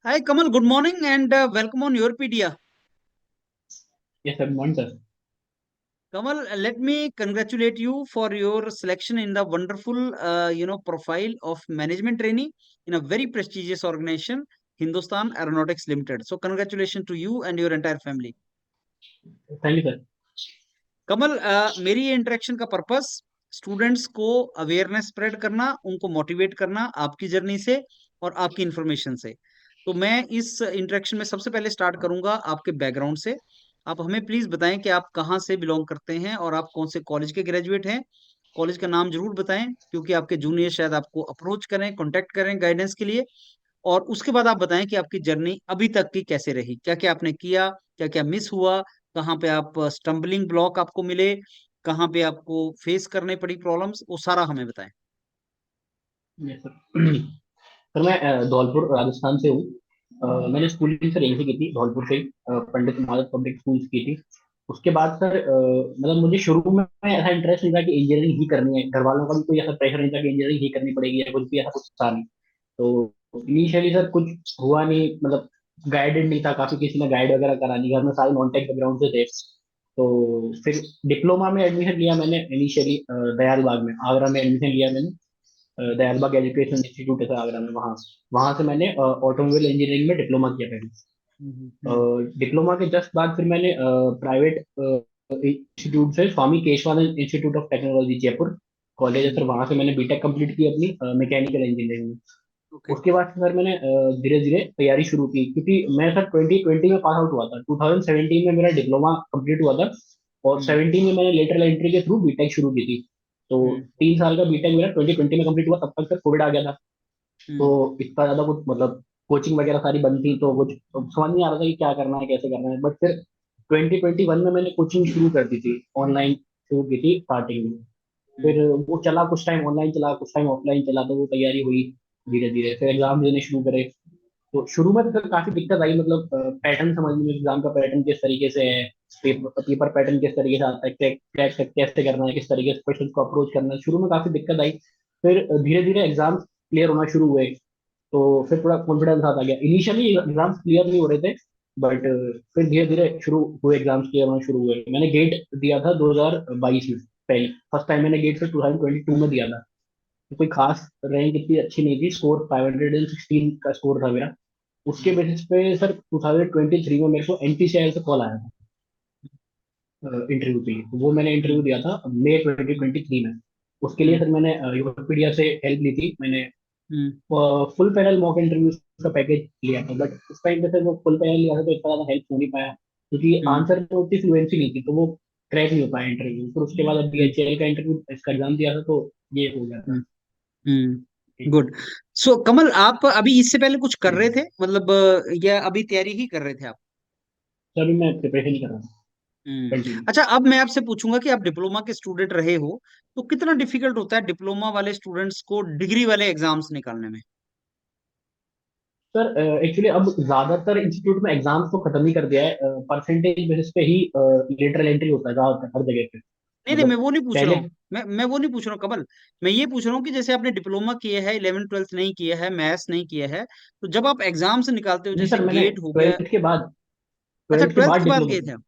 Hi Kamal, good morning and welcome on YourPedia. Yes, sir. Morning, sir. Kamal, let me congratulate you for your selection in the wonderful, profile of management trainee in a very prestigious organization, Hindustan Aeronautics Limited. So congratulations to you and your entire family. Thank you, sir. कमल मेरी ये interaction का purpose students को awareness spread करना, उनको motivate करना आपकी journey से और आपकी इंफॉर्मेशन से। तो मैं इस इंटरेक्शन में सबसे पहले स्टार्ट करूंगा आपके बैकग्राउंड से। आप हमें प्लीज बताएं कि आप कहाँ से बिलोंग करते हैं और आप कौन से कॉलेज के ग्रेजुएट हैं। कॉलेज का नाम जरूर बताएं क्योंकि आपके जूनियर शायद आपको अप्रोच करें, कांटेक्ट करें गाइडेंस के लिए। और उसके बाद आप बताएं कि आपकी जर्नी अभी तक की कैसे रही, क्या क्या आपने किया, क्या क्या मिस हुआ, कहाँ पे आप स्टम्बलिंग ब्लॉक आपको मिले, कहाँ पे आपको फेस करने पड़ी प्रॉब्लम्स, वो सारा हमें बताएं। Yes, sir. सर, मैं धौलपुर राजस्थान से हूँ। मैंने स्कूलिंग सर यहीं से की थी, धौलपुर से ही, पंडित महाराज पब्लिक स्कूल से की थी। उसके बाद सर मतलब मुझे शुरू में ऐसा इंटरेस्ट नहीं था कि इंजीनियरिंग ही करनी है। घर वालों का भी कोई ऐसा प्रेशर नहीं था कि इंजीनियरिंग ही करनी पड़ेगी या कुछ भी, ऐसा कुछ था नहीं। तो इनिशियली सर कुछ हुआ नहीं, मतलब गाइडेड नहीं था, काफी किसी ने गाइड वगैरह करा नहीं, घर में सारे नॉन टेक बैकग्राउंड से थे। तो फिर डिप्लोमा में एडमिशन लिया मैंने इनिशियली, दयाल बाग में, आगरा में एडमिशन लिया मैंने। दयाल बाग एजुकेशन इंस्टीट्यूट है आगरा में, वहाँ वहाँ से मैंने ऑटोमोबाइल इंजीनियरिंग में डिप्लोमा किया पहले। हम्म, हम्म, डिप्लोमा के जस्ट बाद फिर मैंने प्राइवेट इंस्टीट्यूट से Swami Keshavanand institute of technology Jaipur college है हम्म, सर, वहाँ से मैंने बीटेक कंप्लीट की अपनी मैकेनिकल इंजीनियरिंग में। ओके। उसके बाद सर मैंने धीरे धीरे तैयारी शुरू की, क्योंकि मैं सर 2020 में पास आउट हुआ था, 2017 में मेरा डिप्लोमा कंप्लीट हुआ था। और हम्म, 17 में मैंने लेटरल एंट्री के थ्रू बीटेक शुरू की थी। तो हम्म, 3 साल का बीटेक मेरा 2020 में कंप्लीट हुआ, तब तक सर कोविड आ गया था। तो हम्म, इतना ज्यादा कुछ मतलब कोचिंग वगैरह सारी बंद थी, तो कुछ समझ नहीं आ रहा था कि क्या करना है कैसे करना है। बट फिर 2021 में मैंने कोचिंग शुरू कर दी थी, ऑनलाइन शुरू की थी स्टार्टिंग में। हम्म, फिर वो चला, कुछ टाइम ऑनलाइन चला, कुछ टाइम ऑफलाइन चला, तो वो तैयारी हुई धीरे धीरे, फिर एग्जाम देने शुरू करे। तो शुरू में तो फिर काफी दिक्कत आई, मतलब पैटर्न समझने में, एग्जाम का पैटर्न किस तरीके से है, पेपर पैटर्न किस तरीके से आता है, क्रैक क्रैक कैसे करना है, किस तरीके से क्वेश्चन को अप्रोच करना है, शुरू में काफी दिक्कत आई। फिर धीरे धीरे एग्जाम क्लियर होना शुरू हुए, तो फिर थोड़ा कॉन्फिडेंस आता गया। इनिशियली एग्जाम्स क्लियर नहीं हो रहे थे, बट फिर धीरे धीरे शुरू हुए, एग्जाम्स क्लियर होना शुरू हुए। मैंने गेट दिया था 2022 में, पहले फर्स्ट टाइम मैंने गेट फिर 2022 में दिया था। तो कोई खास रैंक इतनी अच्छी नहीं थी, स्कोर 516 का स्कोर था मेरा। उसके बेसिस पे सर 2023 में मेरे को एनपीसीआई से कॉल आया था इंटरव्यू के लिए। तो वो मैंने इंटरव्यू हम्म, दिया था मई 2023 में। उसके लिए हम्म, सर मैंने यूरोपीडिया से हेल्प ली थी मैंने। हम्म, फुल पैनल मॉक इंटरव्यू का पैकेज लिया था, बट उस टाइम पे सर वो फुल पैनल लिया था तो इतना ज्यादा हेल्प हो नहीं पाया, क्योंकि हम्म, आंसर में उतनी फ्लुएंसी नहीं थी, तो वो क्रैक नहीं हो पाया इंटरव्यू। फिर उसके बाद अभी हम्म, एचएएल का इंटरव्यू, इसका एग्जाम दिया था, तो ये हो गया था। गुड। सो कमल, आप अभी इससे पहले कुछ कर रहे जी। थे, मतलब या अभी तैयारी ही कर रहे थे आप? तो अभी मैं प्रिपरेशन कर रहा हूँ हम्म। कंटिन्यू। अच्छा, अब मैं आपसे पूछूंगा कि आप डिप्लोमा के स्टूडेंट रहे हो, तो कितना डिफिकल्ट होता है डिप्लोमा वाले स्टूडेंट्स को डिग्री वाले एग्जाम्स निकालने में? सर एक्चुअली अब ज्यादातर इंस्टीट्यूट में एग्जाम्स को खत्म ही कर दिया है, परसेंटेज बेसिस पे ही लेटरल एंट्री होता है ज्यादातर हर जगह पे। नहीं नहीं, मैं मतलब वो नहीं पूछ रहा पहले, हूँ। मैं वो नहीं पूछ रहा हूँ कमल। मैं ये पूछ रहा हूँ कि जैसे आपने डिप्लोमा किया है, 11th 12th नहीं किया है, मैथ्स नहीं किया है, तो जब आप एग्जाम्स निकालते हो नहीं जैसे सर, मैंने गेट हो गया। ट्वेल्थ के बाद, अच्छा, ट्वेल्थ के ट्वेल्थ बाद के बाद डिप्लोमा गए थे किया। आप?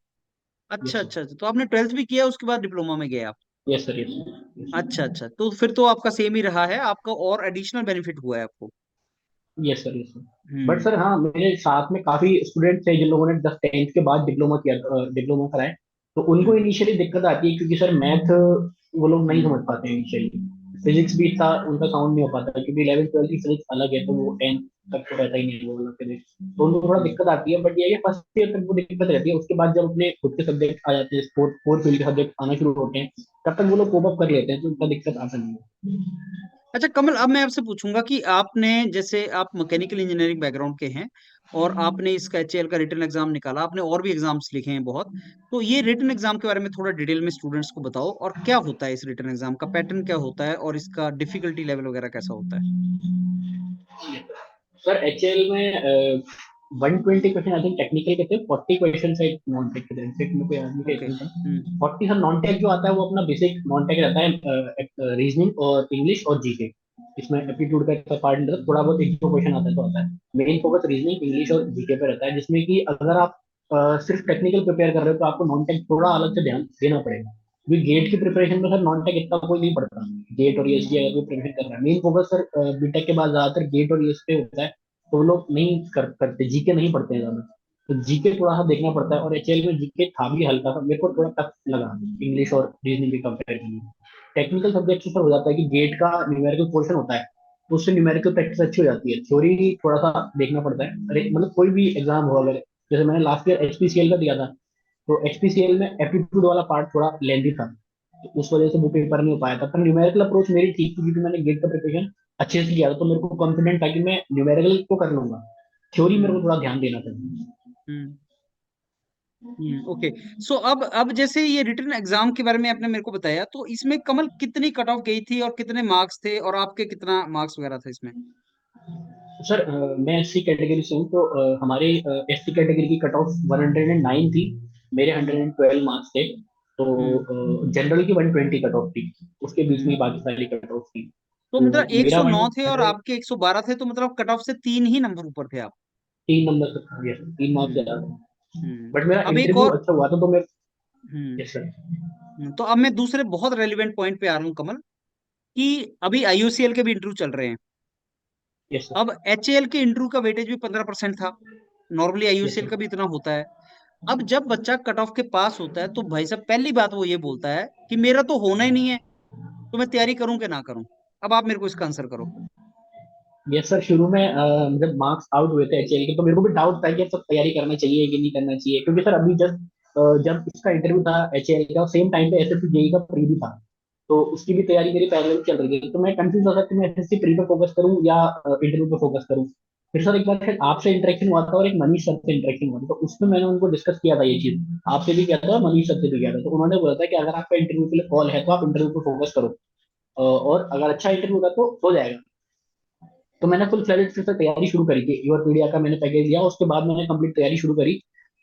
अच्छा यस अच्छा अच्छा, तो आपने ट्वेल्थ भी किया उसके बाद डिप्लोमा में गए आप? यस सर, यस अच्छा यस। अच्छा, तो फिर तो आपका सेम ही रहा है, आपका और एडिशनल बेनिफिट हुआ है आपको। Yes sir, yes sir. But hmm, sir हाँ, मेरे साथ में काफी स्टूडेंट थे जिन लोगों ने 10th 10th के बाद डिप्लोमा किया, डिप्लोमा कराए। तो उनको हम्म, इनिशियली दिक्कत आती है, क्योंकि सर मैथ वो लोग नहीं हम्म, समझ पाते इनिशियली। फिजिक्स भी इतना उनका साउंड नहीं हो पाता, क्योंकि 11th 12th की फिजिक्स अलग है, तो वो 10th तक तो रहता ही नहीं है वो वाला फिजिक्स। तो उनको थोड़ा हम्म। दिक्कत आती है, बट ये है फर्स्ट ईयर तक वो दिक्कत रहती है। उसके बाद जब अपने खुद के सब्जेक्ट आ जाते हैं, स्पोर्ट कोर फील्ड के सब्जेक्ट आना शुरू होते हैं, तब तक वो लोग कोप अप कर लेते हैं, तो उनका दिक्कत आता नहीं है। अच्छा कमल, अब मैं आपसे पूछूंगा कि आपने, जैसे आप मैकेनिकल इंजीनियरिंग बैकग्राउंड के हैं और आपने इसका एचएएल का रिटन एग्जाम निकाला, आपने और भी एग्जाम्स लिखे हैं बहुत, तो ये रिटन एग्जाम के बारे में थोड़ा डिटेल में स्टूडेंट्स को बताओ, और क्या होता है इस रिटन एग्जाम का पैटर्न, क्या होता है और इसका डिफिकल्टी लेवल वगैरह कैसा होता है? सर एचएल में 120 क्वेश्चन आई थिंक टेक्निकल के थे, 40 क्वेश्चन है नॉन टेक के, टेक में कोई आदमी का ओके। इसमें था। हम्म, 40 सर नॉन टेक जो आता है वो अपना बेसिक नॉन टेक रहता है, रीजनिंग और इंग्लिश और जीके। इसमें एप्टीट्यूड का इतना पार्ट नहीं रहता, थोड़ा बहुत एक दो क्वेश्चन आता है तो आता है। मेन फोकस रीजनिंग, इंग्लिश और जीके पे रहता है, जिसमें कि अगर आप सिर्फ टेक्निकल प्रिपेयर कर रहे हो तो आपको नॉन टेक थोड़ा अलग से ध्यान देना पड़ेगा, क्योंकि गेट की प्रिपरेशन में सर नॉन टेक इतना कोई नहीं पढ़ता। गेट और ईएस की अगर कोई प्रिपरेशन कर रहा है, मेन फोकस सर बीटेक के बाद ज्यादातर गेट और ईएस पे होता है, तो वो लोग नहीं करते, जीके नहीं पढ़ते हैं ज्यादा। तो जीके थोड़ा सा देखना पड़ता है, और एचएल में जीके था भी हल्का सा, मेरे को थोड़ा टफ लगा इंग्लिश और रीजनिंग के कंपेरिजन में। टेक्निकल सब्जेक्ट से सर हो जाता है कि गेट का न्यूमेरिकल पोर्शन होता है, तो उससे न्यूमेरिकल प्रैक्टिस अच्छी हो जाती है, थ्योरी थोड़ा सा देखना पड़ता है। अरे मतलब कोई भी एग्जाम हो, अगर जैसे मैंने लास्ट ईयर एचपीसीएल का दिया था, तो एचपीसीएल में एप्टीट्यूड वाला पार्ट थोड़ा लेंदी था, तो उस वजह से वो पेपर नहीं हो पाया था। पर न्यूमेरिकल अप्रोच मेरी ठीक थी, क्योंकि मैंने गेट का प्रिपरेशन अच्छे से किया था, तो मेरे को कॉन्फिडेंट था कि मैं न्यूमेरिकल को कर लूंगा। थ्योरी मेरे हम्म को थोड़ा ध्यान देना था। हम्म ओके। सो अब जैसे ये रिटन एग्जाम के बारे में आपने मेरे को बताया, तो इसमें कमल कितनी कट ऑफ गई थी और कितने मार्क्स थे और आपके कितना मार्क्स वगैरह था इसमें? सर मैं एससी कैटेगरी से हूँ, तो हमारे एससी कैटेगरी की कट ऑफ 109 थी, मेरे हम्म 112 मार्क्स थे। तो हम्म जनरल की 120 कट ऑफ थी, उसके बीच में ही हम्म बाकी सारी कट ऑफ थी। तो तो मतलब मेरा 109 थे और 103 आपके 112 थे, तो मतलब कट ऑफ से 3 ही नंबर ऊपर थे आप। नंबर तक था, yes, 3 मार्क्स हम्म ज्यादा था। हम्म बट मेरा अब एक इंटरव्यू और अच्छा हुआ था, तो मैं, हम्म यस सर। तो अब मैं दूसरे बहुत रेलिवेंट पॉइंट पे आ रहा हूँ कमल, कि अभी आईयूसीएल के भी इंटरव्यू चल रहे हैं। Yes sir. अब एचएएल के इंटरव्यू का वेटेज भी 15% था। Normally yes IUCL sir. का भी इतना होता है। अब जब बच्चा कट ऑफ के पास होता है, तो भाई साहब पहली बात वो ये बोलता है कि मेरा तो होना ही नहीं है, तो मैं तैयारी करूं कि ना करूं? अब आप मेरे को इसका आंसर करो। यस सर, शुरू में जब मार्क्स आउट हुए थे एचएल के, तो मेरे को भी डाउट था कि अब तैयारी करना चाहिए कि नहीं करना चाहिए, क्योंकि सर अभी जब इसका इंटरव्यू था एचएल का, सेम टाइम पे एसएससी जेई का प्री भी था, तो उसकी भी तैयारी मेरी पैरेलल चल रही थी। तो मैं कंफ्यूज हो था कि मैं एसएससी प्री पे फोकस करूं या इंटरव्यू पे फोकस करूं। फिर सर एक बार फिर आपसे इंटरेक्शन हुआ था और एक मनीष सर से इंटरेक्शन हुआ था, तो उसमें मैंने उनको डिस्कस किया था ये चीज, आपसे भी किया था और मनीष सर से भी किया था। तो उन्होंने बोला था कि अगर आपका इंटरव्यू के लिए कॉल है तो आप इंटरव्यू पे फोकस करो, और अगर अच्छा इंटरव्यू होगा तो हो जाएगा। तो मैंने फुल फ्लेजेड से तैयारी शुरू करी थी, YourPedia का मैंने पैकेज लिया, उसके बाद मैंने कंप्लीट तैयारी शुरू करी।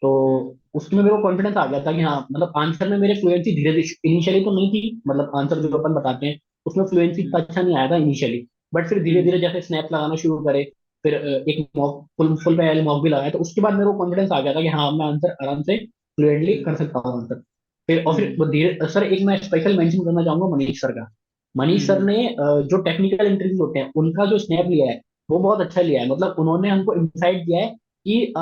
तो हम्म उसमें मेरे को कॉन्फिडेंस आ गया था कि हाँ, मतलब आंसर में मेरे फ्लुएंसी धीरे धीरे इनिशियली तो नहीं थी, मतलब आंसर जो हम्म अपन बताते हैं उसमें फ्लुएंसी हम्म इतना अच्छा नहीं आया था इनिशियली। बट फिर धीरे हम्म धीरे जैसे स्नैप लगाना शुरू करे, फिर एक मॉक फुल फुल पे मॉक भी लगाया, तो उसके बाद मेरे को कॉन्फिडेंस आ गया था कि हाँ, मैं आंसर आराम से फ्लुएंटली हम्म कर सकता हूँ आंसर। फिर और फिर हम्म वो धीरे सर, एक मैं स्पेशल मेंशन करना चाहूंगा मनीष सर का। मनीष सर हम्म ने जो टेक्निकल इंटरव्यू होते हैं उनका जो स्नैप लिया है, वो बहुत अच्छा लिया है। मतलब उन्होंने हमको इंसाइट दिया है कि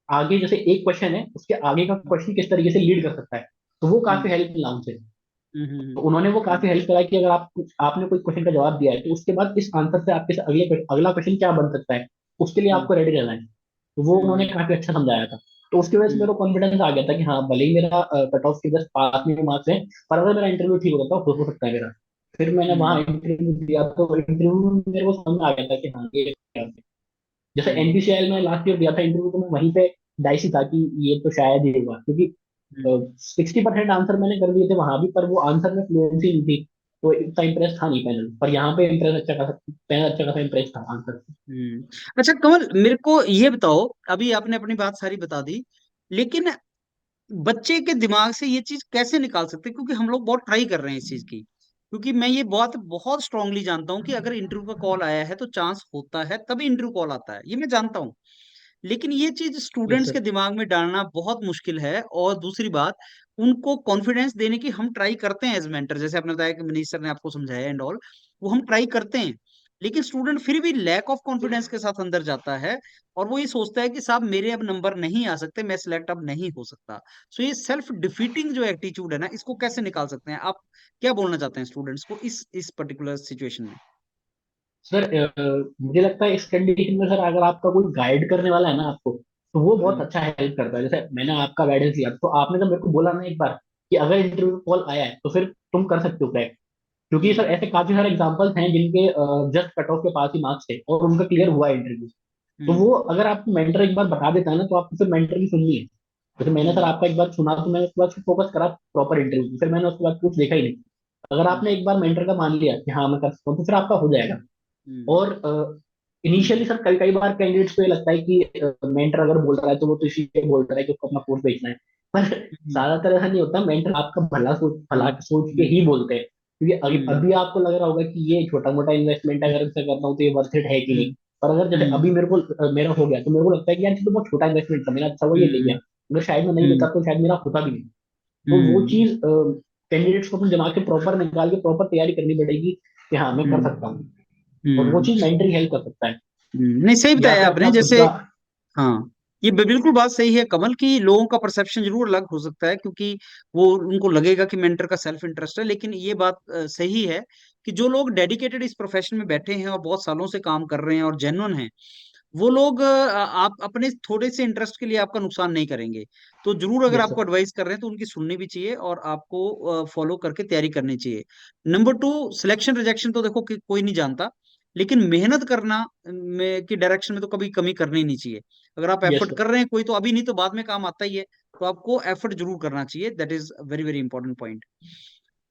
आगे जैसे एक क्वेश्चन है, उसके आगे का क्वेश्चन किस तरीके से लीड कर सकता है, तो वो काफी हम्म हेल्प मिला उनसे। हम्म तो उन्होंने वो काफी हेल्प करा कि अगर आपने कोई क्वेश्चन का जवाब दिया है, तो उसके बाद इस आंसर से आपके से अगला क्वेश्चन क्या बन सकता है, उसके लिए हम्म आपको रेडी रहना है। तो वो उन्होंने हम्म काफी अच्छा समझाया था। तो उसकी वजह से हम्म मेरे को कॉन्फिडेंस आ गया था कि हाँ, भले ही मेरा कट ऑफ के जस्ट पास में मार्क्स है, पर अगर मेरा इंटरव्यू ठीक होता तो हो सकता है मेरा। फिर मैंने वहां हम्म इंटरव्यू दिया, तो इंटरव्यू में मेरे को समझ में आ गया था कि हाँ, ये जैसे हम्म एनपीसीआई में लास्ट ईयर दिया था इंटरव्यू, तो मैं वहीं पे डाइसी था कि ये तो शायद ही होगा, क्योंकि हम्म 60% आंसर मैंने कर दिए थे वहां भी, पर वो आंसर में फ्लुएंसी नहीं थी, तो इतना इंप्रेस था नहीं पैनल पर। यहाँ पे इंप्रेस अच्छा खासा, पैनल अच्छा खासा इंप्रेस था आंसर से। अच्छा कमल, मेरे को ये बताओ, अभी आपने अपनी बात सारी बता दी, लेकिन बच्चे के दिमाग से ये चीज कैसे निकाल सकते हैं? क्योंकि हम लोग बहुत ट्राई कर रहे हैं इस चीज की। क्योंकि मैं ये बहुत बहुत स्ट्रांगली जानता हूँ कि अगर इंटरव्यू का कॉल आया है तो चांस होता है, तभी इंटरव्यू कॉल आता है, ये मैं जानता हूँ। लेकिन ये चीज यस स्टूडेंट्स के सर। दिमाग में डालना बहुत मुश्किल है। और दूसरी बात, उनको कॉन्फिडेंस देने की हम ट्राई करते हैं एज मेंटर, जैसे आपने बताया कि मनीष सर ने आपको समझाया एंड ऑल, वो हम ट्राई करते हैं। लेकिन स्टूडेंट फिर भी लैक ऑफ कॉन्फिडेंस के साथ अंदर जाता है, और वो ये सोचता है कि साहब मेरे अब नंबर नहीं आ सकते, मैं सिलेक्ट अब नहीं हो सकता। सो ये सेल्फ डिफीटिंग जो एटीट्यूड है ना, इसको कैसे निकाल सकते हैं आप? क्या बोलना चाहते हैं स्टूडेंट्स को इस पर्टिकुलर सिचुएशन में? सर मुझे लगता है इस कंडीशन में सर, अगर आपका कोई गाइड करने वाला है ना आपको, तो वो बहुत हम्म अच्छा हेल्प करता है। जैसे मैंने आपका गाइडेंस लिया, तो आपने जब मेरे को बोला ना एक बार कि अगर इंटरव्यू कॉल आया है तो फिर तुम कर सकते हो क्रैक, क्योंकि सर हम्म ऐसे काफी सारे एग्जांपल्स हैं जिनके जस्ट कट ऑफ के पास ही मार्क्स थे और उनका क्लियर हुआ इंटरव्यू। तो हम्म वो अगर आपको मेंटर एक बार बता देता है ना, तो आपको फिर मेंटर की सुननी है। जैसे मैंने सर हम्म आपका एक बार सुना, तो मैंने उसके बाद फोकस करा प्रॉपर इंटरव्यू, फिर मैंने उसके बाद कुछ देखा ही नहीं। अगर हम्म आपने एक बार मेंटर का मान लिया कि हाँ मैं कर सकता हूँ, तो फिर आपका हो जाएगा। हम्म और इनिशियली सर कई कई बार कैंडिडेट्स को ये लगता है कि मेंटर अगर बोल रहा है तो वो तो इसलिए बोल रहा है कि उसको अपना कोर्स बेचना है, पर हम्म ज्यादातर ऐसा नहीं होता। मेंटर आपका भला सोच हम्म के हम्म ही बोलते हैं। क्योंकि अभी हम्म अभी आपको लग रहा होगा कि ये छोटा मोटा इन्वेस्टमेंट अगर इसे करता हूँ तो ये वर्थ इट है कि नहीं। हम्म पर अगर जैसे हम्म अभी मेरे को मेरा हो गया, तो मेरे को लगता है कि यार ये तो बहुत छोटा इन्वेस्टमेंट था मेरा, अच्छा वो ये ले हम्म लिया, अगर शायद मैं नहीं लेता हम्म तो शायद मेरा होता भी नहीं। तो वो हम्म चीज कैंडिडेट्स को अपने दिमाग से प्रॉपर निकाल के प्रॉपर तैयारी करनी पड़ेगी कि हाँ मैं कर हम्म सकता हूँ। और वो हम्म चीज मेंटली हेल्प कर सकता है। नहीं, सही या बताया फिर आपने। अपना खुद जैसे का। हाँ, ये बिल्कुल बात सही है कमल, की लोगों का परसेप्शन जरूर अलग हो सकता है, क्योंकि वो उनको लगेगा कि मेंटर का सेल्फ इंटरेस्ट है, लेकिन ये बात सही है कि जो लोग डेडिकेटेड इस प्रोफेशन में बैठे हैं और बहुत सालों से काम कर रहे हैं और जेन्युइन हैं, वो लोग आप अपने थोड़े से इंटरेस्ट के लिए आपका नुकसान नहीं करेंगे। तो जरूर अगर यस आपको सर। एडवाइस कर रहे हैं तो उनकी सुननी भी चाहिए और आपको फॉलो करके तैयारी करनी चाहिए। नंबर टू, सिलेक्शन रिजेक्शन तो देखो कि कोई नहीं जानता, लेकिन मेहनत करना में की डायरेक्शन में तो कभी कमी करनी नहीं चाहिए। अगर आप यस एफर्ट सर। कर रहे हैं कोई, तो अभी नहीं तो बाद में काम आता ही है। तो आपको एफर्ट जरूर करना चाहिए, that is very very important point.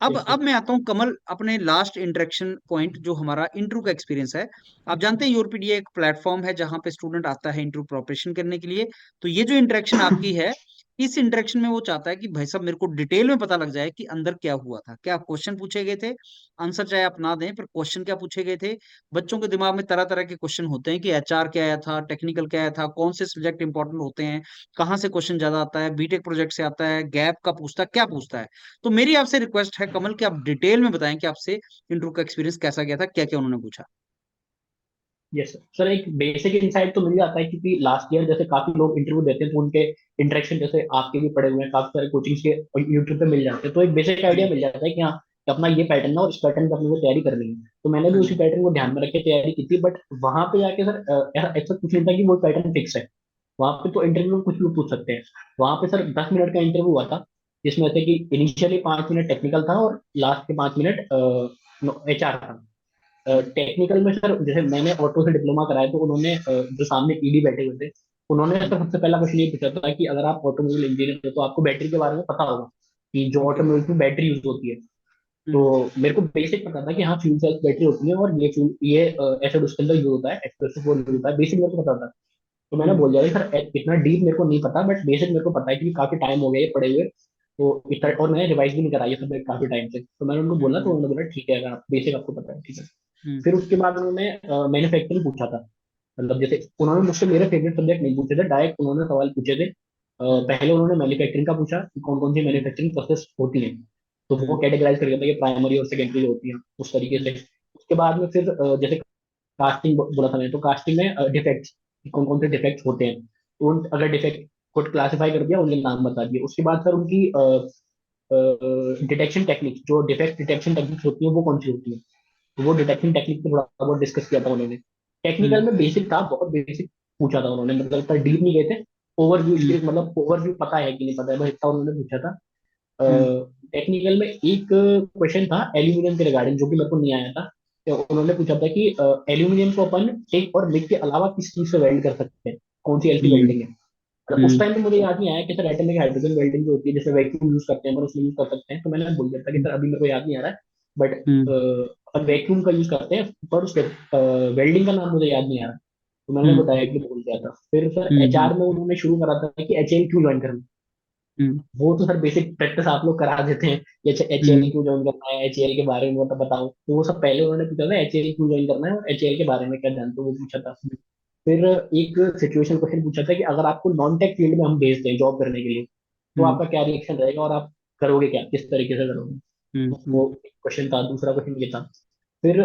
अब यस सर। अब मैं आता हूँ कमल, अपने लास्ट इंटरेक्शन पॉइंट, जो हमारा इंटरव्यू का एक्सपीरियंस है। आप जानते हैं यूरोपीडिया एक प्लेटफॉर्म है जहां पे स्टूडेंट आता है इंटरव्यू प्रिपरेशन करने के लिए। तो ये जो इंटरेक्शन आपकी है, इस इंटरेक्शन में वो चाहता है कि भाई साहब मेरे को डिटेल में पता लग जाए कि अंदर क्या हुआ था, क्या क्वेश्चन पूछे गए थे। आंसर चाहे आप ना दें, पर क्वेश्चन क्या पूछे गए थे। बच्चों के दिमाग में तरह तरह के क्वेश्चन होते हैं कि एचआर क्या आया था, टेक्निकल क्या आया था, कौन से सब्जेक्ट इंपॉर्टेंट होते हैं, कहाँ से क्वेश्चन ज्यादा आता है, बीटेक प्रोजेक्ट से आता है, गैप का पूछता है, क्या पूछता है। तो मेरी आपसे रिक्वेस्ट है कमल कि आप डिटेल में बताएं कि आपसे इंटरव्यू का एक्सपीरियंस कैसा गया था, क्या क्या उन्होंने पूछा। Yes sir. सर एक बेसिक इंसाइट तो मिल जाता है, क्योंकि लास्ट ईयर जैसे काफी लोग इंटरव्यू देते हैं तो उनके इंटरेक्शन जैसे आपके भी पड़े हुए हैं, काफी सारे कोचिंग्स के यूट्यूब पे मिल जाते हैं, तो एक बेसिक आइडिया हम्म मिल जाता है कि हाँ कि अपना ये पैटर्न है और इस पैटर्न का अपने को तैयारी करनी है। तो मैंने भी हाँ उसी जी। पैटर्न को ध्यान में रख के तैयारी की थी, बट वहां पे जाके सर ऐसा कुछ नहीं था कि वो पैटर्न फिक्स है। वहां पे तो इंटरव्यू में कुछ भी पूछ सकते हैं। वहां पे सर 10 मिनट का इंटरव्यू हुआ था, जिसमें से कि इनिशियली 5 मिनट टेक्निकल था और लास्ट के 5 मिनट एचआर था। टेक्निकल में सर जैसे मैंने ऑटो से डिप्लोमा कराया, तो उन्होंने जो सामने ईडी बैठे हुए थे, उन्होंने सर सबसे पहला क्वेश्चन ये पूछा था कि अगर आप ऑटोमोबाइल इंजीनियर हो तो आपको बैटरी के बारे में पता होगा कि जो ओके। ऑटोमोबाइल में बैटरी यूज होती है। तो हम्म मेरे को बेसिक पता था कि हाँ फ्यूल सेल्स बैटरी होती है और ये एसिड उसके अंदर यूज होता है, एक्सप्रेसिव यूज होता है, बेसिक मेरे को पता था। तो मैंने हम्म बोल दिया सर इतना डीप मेरे को नहीं पता, बट बेसिक मेरे को पता है, क्योंकि काफी टाइम हो गया ये पढ़े हुए। तो इतना, और मैंने रिवाइज भी नहीं करा ये सब काफी टाइम से। तो मैंने उनको बोला, तो हम्म उन्होंने बोला ठीक है, अगर आप बेसिक आपको पता है ठीक है। हम्म फिर उसके बाद उन्होंने मैन्युफैक्चरिंग पूछा था। मतलब जैसे उन्होंने मुझसे मेरे फेवरेट सब्जेक्ट नहीं पूछे थे, डायरेक्ट उन्होंने सवाल पूछे थे। हम्म पहले उन्होंने मैन्युफैक्चरिंग का पूछा कि कौन कौन सी हम्म मैन्युफैक्चरिंग प्रोसेस होती है। तो वो हम्म कैटेगराइज कर दिया था कि प्राइमरी और सेकेंडरी होती है, उस तरीके से। हम्म उसके बाद में फिर जैसे कास्टिंग बोला था मैंने, तो कास्टिंग में डिफेक्ट्स, कौन कौन से डिफेक्ट्स होते हैं, तो अगर डिफेक्ट को क्लासिफाई कर दिया, उनके नाम बता दिए। उसके बाद सर उनकी डिटेक्शन टेक्निक, जो डिफेक्ट डिटेक्शन टेक्निक्स होती है वो कौन सी होती है, तो वो डिटेक्शन टेक्निक पे थोड़ा बहुत डिस्कस किया था उन्होंने। टेक्निकल हम्म में बेसिक था, बहुत बेसिक पूछा था उन्होंने, मतलब इतना डीप नहीं गए थे। ओवरव्यू, हम्म मतलब ओवरव्यू पता है कि नहीं पता है, बस इतना उन्होंने पूछा था। हम्म टेक्निकल में एक क्वेश्चन था एल्यूमिनियम के रिगार्डिंग, जो कि मेरे को नहीं आया था। तो उन्होंने पूछा था कि एल्यूमिनियम को अपन टिक और मिग के अलावा किस चीज से वेल्ड कर सकते हैं, कौन सी ऐसी हम्म वेल्डिंग है। मतलब उस हम्म टाइम पे मुझे याद नहीं आया कि सर एटॉमिक हाइड्रोजन वेल्डिंग जो होती है, जैसे वैक्यूम यूज करते हैं, पर उसमें यूज कर सकते हैं, तो मैंने बोल दिया था कि सर अभी मेरे को याद नहीं आ रहा है, बट हम्म अपन वैक्यूम का यूज करते हैं, पर उस वेल्डिंग का नाम मुझे याद नहीं आ रहा। तो मैंने हम्म बताया कि भूल गया था। फिर सर हम्म एचआर में उन्होंने शुरू करा था कि एचएल क्यों ज्वाइन करना। हम्म वो तो सर बेसिक प्रैक्टिस आप लोग करा देते हैं कि अच्छा एचएएल हम्म क्यों ज्वाइन करना है, एचएएल के बारे में मतलब बताओ, तो वो सब पहले उन्होंने पूछा था एचएएल क्यों ज्वाइन करना है और एचएएल के बारे में क्या जानते हो, वो पूछा था। फिर एक सिचुएशन क्वेश्चन पूछा था कि अगर आपको नॉन टेक फील्ड में हम भेज दें जॉब करने के लिए, तो हम्म आपका क्या रिएक्शन रहेगा और आप करोगे क्या, किस तरीके से करोगे। हम्म तो हम्म वो एक क्वेश्चन था, दूसरा क्वेश्चन ये था। फिर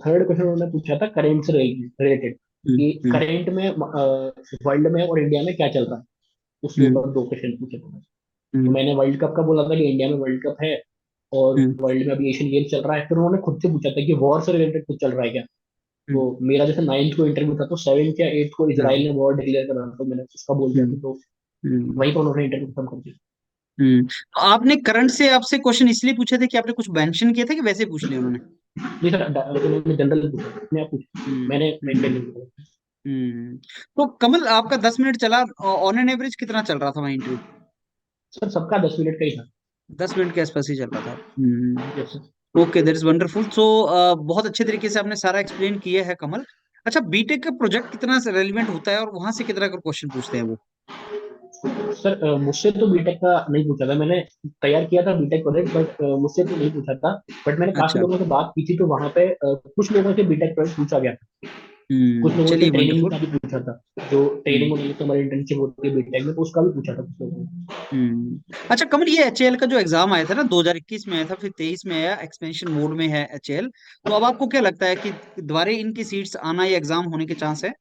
थर्ड क्वेश्चन उन्होंने पूछा था करेंट से रिलेटेड, कि हम्म करेंट में वर्ल्ड में और इंडिया में क्या चल रहा है, उसके हम्म ऊपर दो क्वेश्चन पूछे थे। तो हम्म मैंने वर्ल्ड कप का बोला था कि इंडिया में वर्ल्ड कप है और हम्म वर्ल्ड में अभी एशियन गेम्स चल रहा है। फिर उन्होंने खुद से पूछा था कि वॉर से रिलेटेड कुछ चल रहा है क्या। तो हम्म मेरा जैसे 9th को इंटरव्यू था, तो 7th या 8th को हाँ, इसराइल ने वॉर डिक्लेयर करा था, तो मैंने उसका बोल दिया था। हम्म तो हम्म वहीं पर उन्होंने इंटरव्यू खत्म कर दिया। तो आपने करंट से आपसे क्वेश्चन इसलिए पूछे थे कि आपने कुछ मेंशन किया था कि वैसे ही पूछ लिया उन्होंने। नहीं सर, उन्होंने जनरल पूछा, अपने आप पूछा, हम्म मैंने हम्म मेंटेन नहीं किया। तो कमल, आपका 10 मिनट चला, ऑन एन एवरेज कितना चल रहा था वहाँ इंटरव्यू। सर सबका 10 मिनट का ही था। 10 मिनट के आसपास ही चल रहा था। Yes sir. Okay, that is wonderful. So बहुत अच्छे तरीके से आपने सारा एक्सप्लेन किया है कमल। अच्छा, बीटेक का प्रोजेक्ट कितना रेलिवेंट होता है और वहां से कितना का क्वेश्चन पूछते हैं वो। सर मुझसे तो बीटेक का नहीं पूछा था मैंने। तैयार किया था बीटेक प्रोजेक्ट, बट मुझसे तो नहीं पूछा था। बट मैंने काफी अच्छा। लोगों से बात की थी, तो वहां पे कुछ लोगों से बीटेक प्रोजेक्ट पूछा गया था। कुछ लोगों से चलिए ट्रेनिंग वंडरफुल। का भी पूछा था। जो ट्रेनिंग हम्म होती है, तो हमारी इंटर्नशिप होती है बीटेक में, तो उसका भी पूछा था कुछ लोगों ने। अच्छा कमल, ये एचएएल का जो एग्जाम आया था ना 2021 में आया था, फिर 23 में आया, एक्सपेंशन मोड में है एचएएल। तो अब आपको क्या लगता है कि दोबारा इनकी सीट्स आना या एग्जाम होने के चांस है?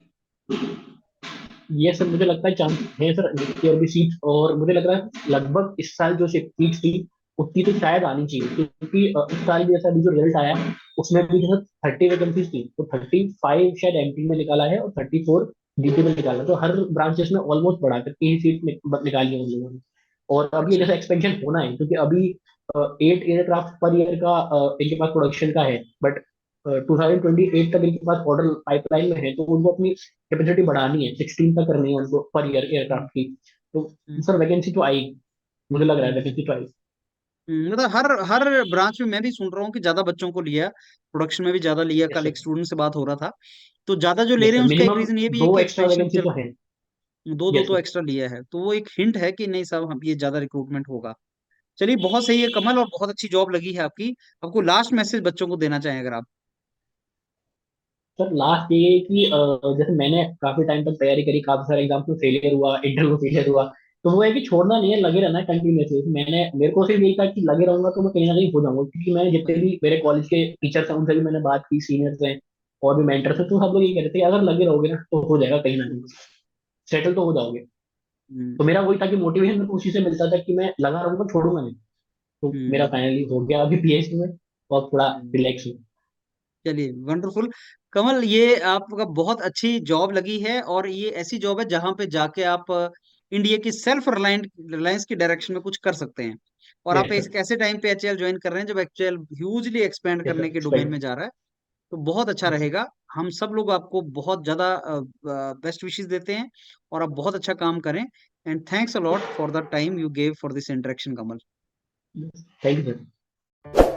ये सर मुझे लगता है चांस है सर, जितनी और भी सीट, और मुझे लग रहा है लगभग इस साल जो सीट थी उतनी तो शायद आनी चाहिए, क्योंकि इस साल भी जैसा अभी जो रिजल्ट आया है उसमें भी जैसे 30 वैकेंसीज थी, तो 35 शायद एमपी में निकाला है और 34 डीपी में निकाला है। तो हर ब्रांचेस में ऑलमोस्ट बढ़ा करके ही सीट निकाली है उन लोगों ने। और अब ये अच्छा। जैसे एक्सपेंशन होना है, क्योंकि अभी 8 एयरक्राफ्ट पर ईयर का इनके पास प्रोडक्शन का है, बट 2028 तक इनके पास ऑर्डर पाइपलाइन में है, तो उनको अपनी कैपेसिटी बढ़ानी है, 16 तक करनी है उनको पर ईयर हम्म, एयरक्राफ्ट की। तो हम्म, सर वैकेंसी तो आई, मुझे लग रहा है वैकेंसी तो आई। मतलब हर हर ब्रांच में मैं भी सुन रहा हूँ कि ज्यादा बच्चों को लिया, प्रोडक्शन में भी ज्यादा लिया। यस कल सर। एक स्टूडेंट से बात हो रहा था। तो ज्यादा जो ले यस रहे सर, हैं उसका एक मिनिमम रीजन ये भी है दो कि एक्स्ट्रा एक्सपेंशन वैकेंसी चल, तो है। दो दो यस तो सर। एक्स्ट्रा लिया है, तो वो एक हिंट है कि नहीं साहब हम ये ज्यादा रिक्रूटमेंट होगा। चलिए बहुत सही है कमल, और बहुत अच्छी जॉब लगी है आपकी। आपको लास्ट मैसेज बच्चों को देना चाहें अगर आप। सर लास्ट ये है कि जैसे मैंने काफी टाइम तक तैयारी करी, काफी सारे एग्जाम में फेलियर हुआ, इंटरव्यू फेलियर हुआ, तो वो है कि छोड़ना नहीं है, लगे रहना है कंटिन्यूसली। मेरे को सिर्फ यही था कि लगे रहूंगा तो मैं कहीं ना कहीं हो जाऊंगा, क्योंकि मैंने जितने भी मेरे कॉलेज के टीचर्स हैं उनसे भी मैंने बात की, सीनियर्स हैं और भी मेंटर्स हैं, तो सब लोग ये कह रहे थे कि अगर लगे रहोगे ना तो हो जाएगा, कहीं ना कहीं सेटल तो हो जाओगे। हम्म, तो मेरा वही था कि मोटिवेशन मेरे को उसी से मिलता था कि मैं लगा रहूंगा, छोड़ूंगा नहीं। तो मेरा हम्म, फाइनली हो गया अभी पीएचडी में, और थोड़ा हम्म। रिलैक्स हूँ। चलिए वंडरफुल। कमल, ये आपका बहुत अच्छी जॉब लगी है, और ये ऐसी जॉब है जहां पे जाके आप इंडिया की सेल्फ रिलायंस की डायरेक्शन में कुछ कर सकते हैं। और आप यस एक सर। ऐसे टाइम पे एचएएल ज्वाइन कर रहे हैं जब एचएएल ह्यूजली एक्सपेंड यस करने सर, के डोमेन में एक्सपेक्ट। जा रहा है। तो बहुत अच्छा रहेगा। हम सब लोग आपको बहुत ज्यादा बेस्ट विशेस देते हैं, और आप बहुत अच्छा काम करें। And thanks a lot for the time you gave for this interaction Kamal. Thank you sir.